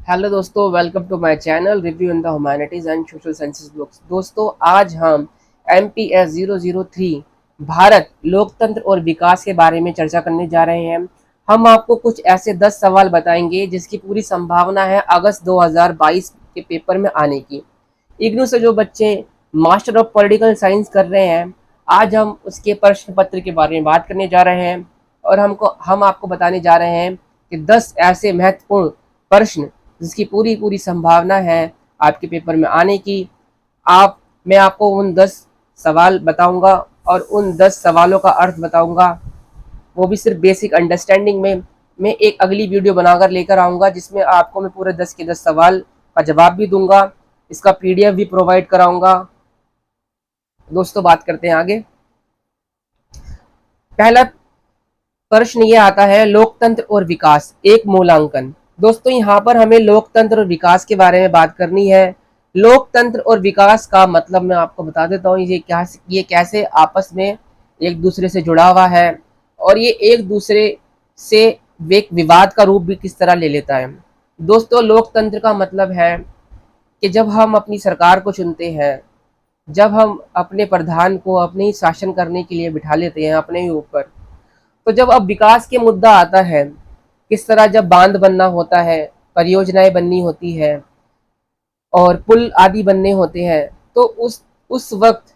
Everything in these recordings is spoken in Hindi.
हेलो दोस्तों, welcome to my channel review in the humanities and social sciences books. दोस्तों, आज हम MPS 003 भारत लोकतंत्र और विकास के बारे में चर्चा करने जा रहे हैं। हम आपको कुछ ऐसे 10 सवाल बताएंगे जिसकी पूरी संभावना है अगस्त 2022 के पेपर में आने की। इग्नू से जो बच्चे मास्टर ऑफ पॉलिटिकल साइंस कर रहे हैं, आज हम उसके प्रश्न पत्र के बारे में बात करने जा रहे हैं और हम आपको बताने जा रहे हैं कि 10 ऐसे महत्वपूर्ण प्रश्न जिसकी पूरी पूरी संभावना है आपके पेपर में आने की। मैं आपको उन 10 सवाल बताऊंगा और उन 10 सवालों का अर्थ बताऊंगा, वो भी सिर्फ बेसिक अंडरस्टैंडिंग में। मैं एक अगली वीडियो बनाकर लेकर आऊंगा जिसमें आपको मैं पूरे 10 के 10 सवाल का जवाब भी दूंगा, इसका PDF भी प्रोवाइड कराऊंगा। दोस्तों, बात करते हैं आगे। पहला प्रश्न ये आता है, लोकतंत्र और विकास एक मूल्यांकन। दोस्तों, यहाँ पर हमें लोकतंत्र और विकास के बारे में बात करनी है। लोकतंत्र और विकास का मतलब मैं आपको बता देता हूँ, ये कैसे आपस में एक दूसरे से जुड़ा हुआ है और ये एक दूसरे से एक विवाद का रूप भी किस तरह ले लेता है। दोस्तों, लोकतंत्र का मतलब है कि जब हम अपनी सरकार को चुनते हैं, जब हम अपने प्रधान को अपने ही शासन करने के लिए बिठा लेते हैं अपने ही ऊपर, तो जब अब विकास के मुद्दा आता है, किस तरह जब बांध बनना होता है, परियोजनाएं बननी होती है और पुल आदि बनने होते हैं, तो उस वक्त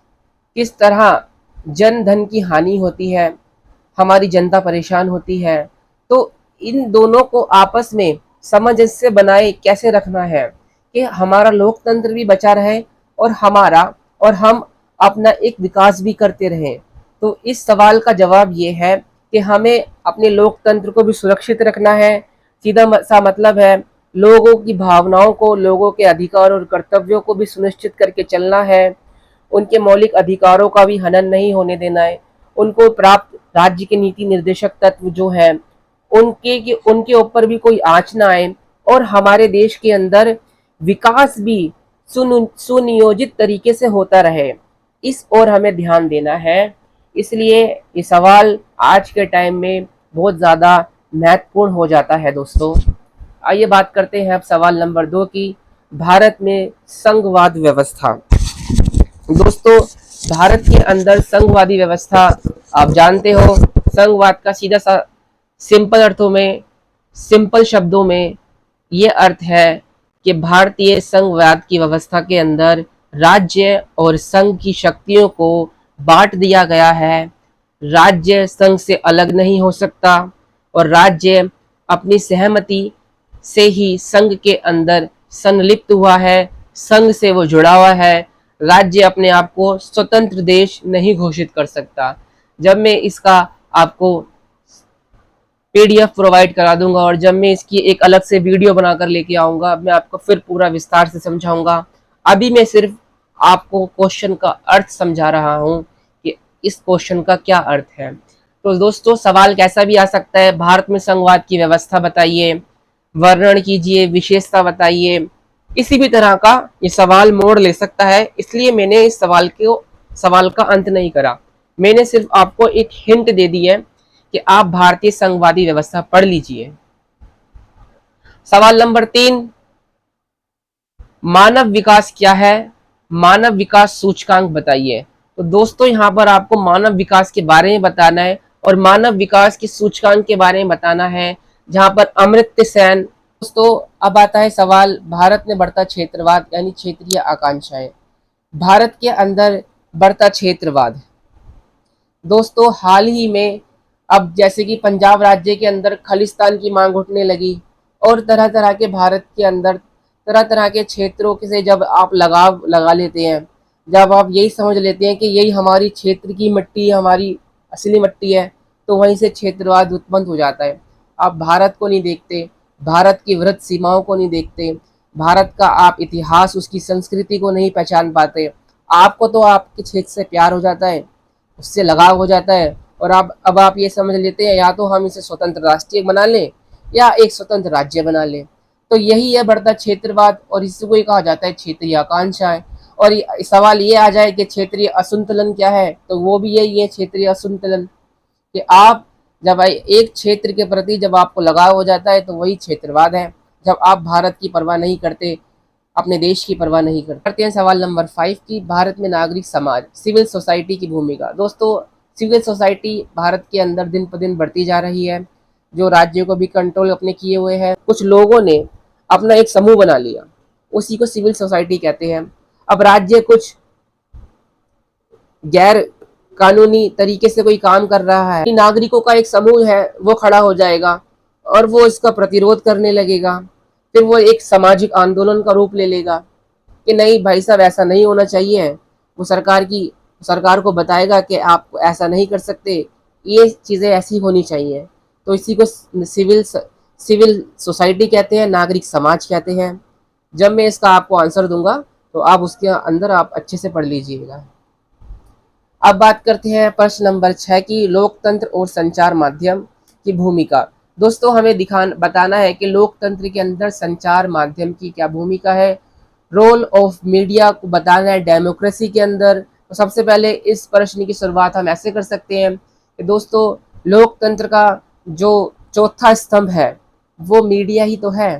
किस तरह जन धन की हानि होती है, हमारी जनता परेशान होती है। तो इन दोनों को आपस में सामंजस्य बनाए कैसे रखना है कि हमारा लोकतंत्र भी बचा रहे और हम अपना एक विकास भी करते रहें। तो इस सवाल का जवाब ये है कि हमें अपने लोकतंत्र को भी सुरक्षित रखना है। सीधा सा मतलब है, लोगों की भावनाओं को, लोगों के अधिकार और कर्तव्यों को भी सुनिश्चित करके चलना है। उनके मौलिक अधिकारों का भी हनन नहीं होने देना है। उनको प्राप्त राज्य के नीति निर्देशक तत्व जो है, उनके ऊपर भी कोई आंच ना आए और हमारे देश के अंदर विकास भी सुनियोजित तरीके से होता रहे, इस ओर हमें ध्यान देना है। इसलिए ये सवाल आज के टाइम में बहुत ज़्यादा महत्वपूर्ण हो जाता है। दोस्तों, आइए बात करते हैं अब सवाल नंबर 2 की, भारत में संघवाद व्यवस्था। दोस्तों, भारत के अंदर संघवादी व्यवस्था, आप जानते हो, संघवाद का सीधा सा सिंपल अर्थों में, सिंपल शब्दों में ये अर्थ है कि भारतीय संघवाद की व्यवस्था के अंदर राज्य और संघ की शक्तियों को बांट दिया गया है। राज्य संघ से अलग नहीं हो सकता और राज्य अपनी सहमति से ही संघ के अंदर संलिप्त हुआ है, संघ से वो जुड़ा हुआ है। राज्य अपने आप को स्वतंत्र देश नहीं घोषित कर सकता। जब मैं इसका आपको PDF प्रोवाइड करा दूंगा और जब मैं इसकी एक अलग से वीडियो बनाकर लेके आऊंगा, मैं आपको फिर पूरा विस्तार से समझाऊंगा। अभी मैं सिर्फ आपको क्वेश्चन का अर्थ समझा रहा हूं कि इस क्वेश्चन का क्या अर्थ है। तो दोस्तों, सवाल कैसा भी आ सकता है, भारत में संघवाद की व्यवस्था बताइए, वर्णन कीजिए, विशेषता बताइए, किसी भी तरह का ये सवाल मोड़ ले सकता है। इसलिए मैंने इस सवाल का अंत नहीं करा, मैंने सिर्फ आपको एक हिंट दे दी है कि आप भारतीय संघवादी व्यवस्था पढ़ लीजिए। सवाल नंबर 3, मानव विकास क्या है? मानव विकास सूचकांक बताइए। तो दोस्तों, यहाँ पर आपको मानव विकास के बारे में बताना है और मानव विकास के सूचकांक के बारे में बताना है, जहां पर अमर्त्य सेन। दोस्तों, अब आता है सवाल, भारत में बढ़ता क्षेत्रवाद यानी क्षेत्रीय आकांक्षाएं। भारत के अंदर बढ़ता क्षेत्रवाद। दोस्तों, हाल ही में अब जैसे कि पंजाब राज्य के अंदर खालिस्तान की मांग उठने लगी और तरह तरह के भारत के अंदर तरह तरह के क्षेत्रों से जब आप लगाव लगा लेते हैं, जब आप यही समझ लेते हैं कि यही हमारी क्षेत्र की मिट्टी, हमारी असली मिट्टी है, तो वहीं से क्षेत्रवाद उत्पन्न हो जाता है। आप भारत को नहीं देखते, भारत की वृहद सीमाओं को नहीं देखते, भारत का आप इतिहास, उसकी संस्कृति को नहीं पहचान पाते। आपको तो आपके क्षेत्र से प्यार हो जाता है, उससे लगाव हो जाता है और अब आप ये समझ लेते हैं या तो हम इसे स्वतंत्र राष्ट्रीय बना लें या एक स्वतंत्र राज्य बना लें। तो यही है बढ़ता क्षेत्रवाद और इसको ही कहा जाता है क्षेत्रीय आकांक्षाएं। और सवाल ये आ जाए कि क्षेत्रीय असंतुलन क्या है, तो वो भी यही है, क्षेत्रीय असंतुलन, कि आप जब एक क्षेत्र के प्रति जब आपको लगाव हो जाता है तो वही क्षेत्रवाद है। जब आप भारत की परवाह नहीं करते, अपने देश की परवाह नहीं करते हैं। सवाल नंबर 5 की भारत में नागरिक समाज, सिविल सोसाइटी की भूमिका। दोस्तों, सिविल सोसाइटी भारत के अंदर दिन पर दिन बढ़ती जा रही है, जो राज्यों को भी कंट्रोल अपने किए हुए है। कुछ लोगों ने अपना एक समूह बना लिया, उसी को सिविल सोसाइटी कहते हैं। अब राज्य कुछ गैर कानूनी तरीके से कोई काम कर रहा है, नागरिकों का एक समूह है वो खड़ा हो जाएगा और वो इसका प्रतिरोध करने लगेगा। फिर वो एक सामाजिक आंदोलन का रूप ले लेगा कि नहीं भाई साहब, ऐसा नहीं होना चाहिए। वो सरकार को बताएगा कि आप ऐसा नहीं कर सकते, ये चीज़ें ऐसी होनी चाहिए। तो इसी को सिविल सोसाइटी कहते हैं, नागरिक समाज कहते हैं। जब मैं इसका आपको आंसर दूंगा तो आप उसके अंदर आप अच्छे से पढ़ लीजिएगा। अब बात करते हैं प्रश्न नंबर 6 की, लोकतंत्र और संचार माध्यम की भूमिका। दोस्तों, हमें बताना है कि लोकतंत्र के अंदर संचार माध्यम की क्या भूमिका है। रोल ऑफ मीडिया को बताना है डेमोक्रेसी के अंदर। तो सबसे पहले इस प्रश्न की शुरुआत हम ऐसे कर सकते हैं कि दोस्तों, लोकतंत्र का जो चौथा स्तंभ है वो मीडिया ही तो है।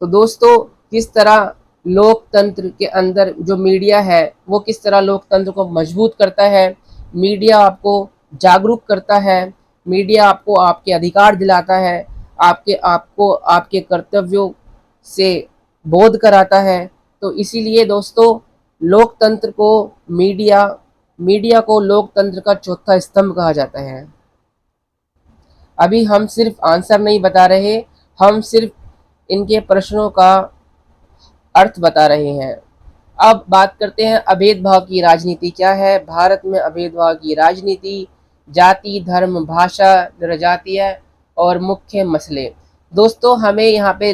तो दोस्तों, किस तरह लोकतंत्र के अंदर जो मीडिया है वो किस तरह लोकतंत्र को मजबूत करता है। मीडिया आपको जागरूक करता है, मीडिया आपको आपके अधिकार दिलाता है, आपको आपके कर्तव्यों से बोध कराता है। तो इसीलिए दोस्तों, लोकतंत्र को मीडिया को लोकतंत्र का चौथा स्तंभ कहा जाता है। अभी हम सिर्फ आंसर नहीं बता रहे, हम सिर्फ इनके प्रश्नों का अर्थ बता रहे हैं। अब बात करते हैं अभेदभाव की राजनीति क्या है। भारत में अभेदभाव की राजनीति, जाति, धर्म, भाषा, जनजातीय और मुख्य मसले। दोस्तों, हमें यहाँ पे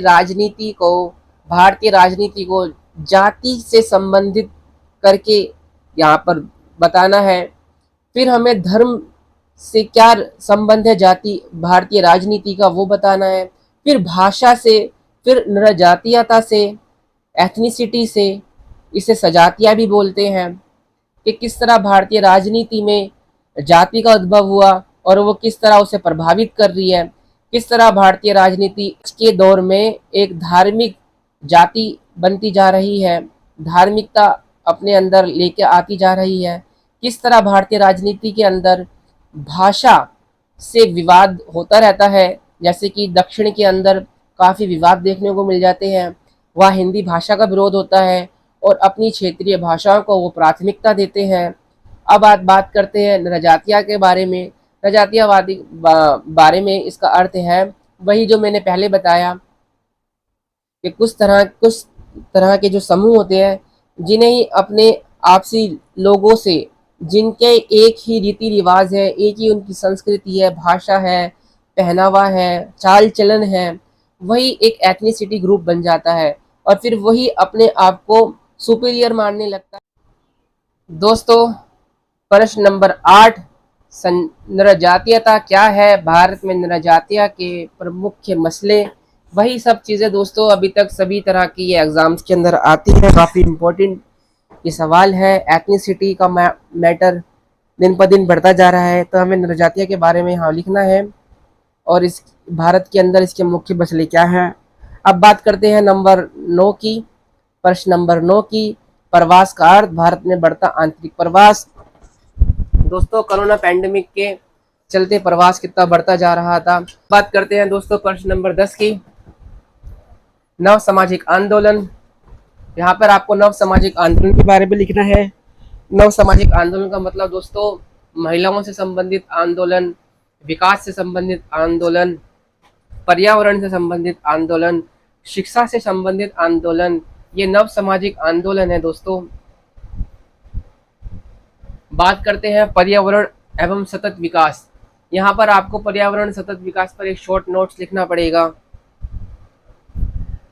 भारतीय राजनीति को जाति से संबंधित करके यहाँ पर बताना है। फिर हमें धर्म से क्या संबंध है भारतीय राजनीति का, वो बताना है। फिर भाषा से, फिर नरजातीयता से, एथनिसिटी से, इसे सजातियाँ भी बोलते हैं, कि किस तरह भारतीय राजनीति में जाति का उद्भव हुआ और वो किस तरह उसे प्रभावित कर रही है। किस तरह भारतीय राजनीति के दौर में एक धार्मिक जाति बनती जा रही है, धार्मिकता अपने अंदर लेके आती जा रही है। किस तरह भारतीय राजनीति के अंदर भाषा से विवाद होता रहता है, जैसे कि दक्षिण के अंदर काफ़ी विवाद देखने को मिल जाते हैं। वह हिंदी भाषा का विरोध होता है और अपनी क्षेत्रीय भाषाओं को वो प्राथमिकता देते हैं। अब बात करते हैं जनजातीय के बारे में। जनजातीयवादी बारे में इसका अर्थ है वही जो मैंने पहले बताया कि कुछ तरह के जो समूह होते हैं, जिन्हें अपने आपसी लोगों से, जिनके एक ही रीति रिवाज है, एक ही उनकी संस्कृति है, भाषा है, पहनावा है, चाल चलन है, वही एक एथनिसिटी ग्रुप बन जाता है और फिर वही अपने आप को सुपीरियर मानने लगता है। दोस्तों, प्रश्न नंबर 8, नरजातीयता क्या है। भारत में नरजातीय के प्रमुख मसले, वही सब चीज़ें दोस्तों अभी तक सभी तरह की ये एग्ज़ाम्स के अंदर आती हैं। काफ़ी इम्पोर्टेंट ये सवाल है। एथनिसिटी का मैटर दिन पर दिन बढ़ता जा रहा है, तो हमें नरजातीय के बारे में यहाँ लिखना है और इस भारत के अंदर इसके मुख्य मसले क्या हैं। अब बात करते हैं नंबर 9 की, प्रश्न नंबर 9 की, प्रवास का अर्थ। भारत में बढ़ता आंतरिक प्रवास। दोस्तों, कोरोना पैंडेमिक के चलते प्रवास कितना बढ़ता जा रहा था। बात करते हैं दोस्तों प्रश्न नंबर 10 की, नव सामाजिक आंदोलन। यहाँ पर आपको नव सामाजिक आंदोलन के बारे में लिखना है। नव सामाजिक आंदोलन का मतलब दोस्तों महिलाओं से संबंधित आंदोलन, विकास से संबंधित आंदोलन, पर्यावरण से संबंधित आंदोलन, शिक्षा से संबंधित आंदोलन, ये नव सामाजिक आंदोलन है दोस्तों। बात करते हैं पर्यावरण एवं सतत विकास। यहाँ पर आपको पर्यावरण सतत विकास पर एक शॉर्ट नोट्स लिखना पड़ेगा।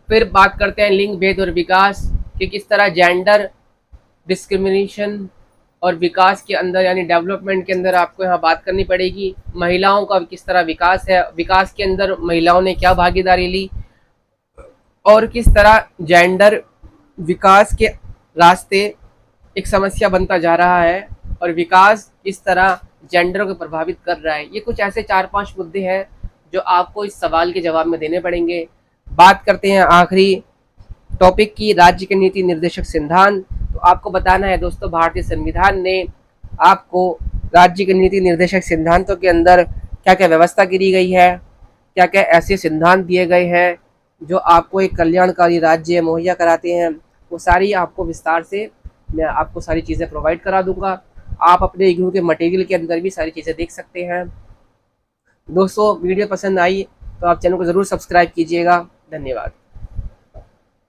फिर बात करते हैं लिंग भेद और विकास, कि किस तरह जेंडर डिस्क्रिमिनेशन और विकास के अंदर यानी डेवलपमेंट के अंदर आपको यहाँ बात करनी पड़ेगी। महिलाओं का किस तरह विकास है, विकास के अंदर महिलाओं ने क्या भागीदारी ली और किस तरह जेंडर विकास के रास्ते एक समस्या बनता जा रहा है और विकास किस तरह जेंडर को प्रभावित कर रहा है। ये कुछ ऐसे 4-5 मुद्दे हैं जो आपको इस सवाल के जवाब में देने पड़ेंगे। बात करते हैं आखिरी टॉपिक की, राज्य के नीति निर्देशक सिद्धांत। तो आपको बताना है दोस्तों, भारतीय संविधान ने आपको राज्य के नीति निर्देशक सिद्धांतों के अंदर क्या क्या व्यवस्था करी गई है, क्या क्या ऐसे सिद्धांत दिए गए हैं जो आपको एक कल्याणकारी राज्य मुहैया कराते हैं, वो सारी आपको विस्तार से मैं आपको सारी चीज़ें प्रोवाइड करा दूंगा। आप अपने इग्नू के मटेरियल के अंदर भी सारी चीज़ें देख सकते हैं। दोस्तों वीडियो पसंद आई तो आप चैनल को ज़रूर सब्सक्राइब कीजिएगा। धन्यवाद।